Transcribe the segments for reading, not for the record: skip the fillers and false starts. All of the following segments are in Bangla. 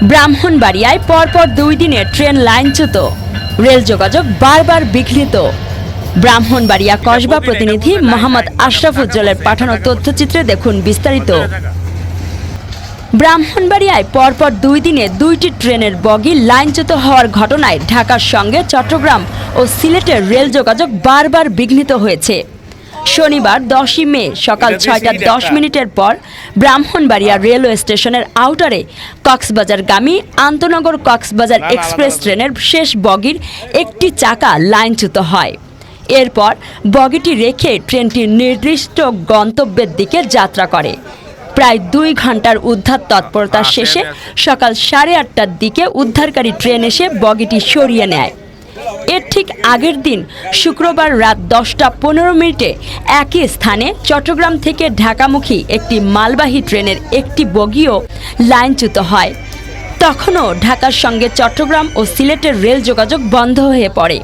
ব্রাহ্মণবাড়িয়ায় পরপর 2 দিনে ট্রেন লাইনচ্যুত, রেল যোগাযোগ বারবার বিঘ্নিত। ব্রাহ্মণবাড়িয়া কসবা প্রতিনিধি মোহাম্মদ আশরাফুজ্জলের পাঠানো তথ্যচিত্রে দেখুন বিস্তারিত। ব্রাহ্মণবাড়িয়ায় পরপর 2 দিনে 2টি ট্রেনের বগি লাইনচ্যুত হওয়ার ঘটনায় ঢাকার সঙ্গে চট্টগ্রাম ও সিলেটের রেল যোগাযোগ বারবার বিঘ্নিত হয়েছে। শনিবার 10 মে সকাল 6:10 পর ব্রাহ্মণবাড়িয়া রেলওয়ে স্টেশনের আউটারে কক্সবাজারগামী আন্তনগর কক্সবাজার এক্সপ্রেস ট্রেনের শেষ বগির একটি চাকা লাইনচ্যুত হয়। এরপর বগিটি রেখে ট্রেনটি নির্দিষ্ট গন্তব্যের দিকে যাত্রা করে। প্রায় 2 ঘন্টার উদ্ধার তৎপরতা শেষে সকাল 8:30টার দিকে উদ্ধারকারী ট্রেন এসে বগিটি সরিয়ে নেয়। এর ঠিক আগের দিন শুক্রবার রাত 10:15 একই স্থানে চট্টগ্রাম থেকে ঢাকামুখী একটি মালবাহী ট্রেনের একটি বগিও লাইনচ্যুত হয়। তখনও ঢাকার সঙ্গে চট্টগ্রাম ও সিলেটের রেল যোগাযোগ বন্ধ হয়ে পড়ে।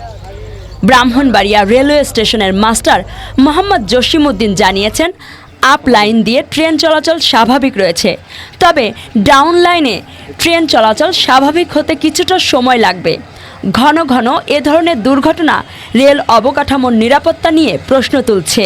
ব্রাহ্মণবাড়িয়া রেলওয়ে স্টেশনের মাস্টার মোহাম্মদ জসিমউদ্দিন জানিয়েছেন, আপ লাইন দিয়ে ট্রেন চলাচল স্বাভাবিক রয়েছে, তবে ডাউন লাইনে ট্রেন চলাচল স্বাভাবিক হতে কিছুটা সময় লাগবে। ঘন ঘন এ ধরনের দুর্ঘটনা রেল অবকাঠামোর নিরাপত্তা নিয়ে প্রশ্ন তুলছে।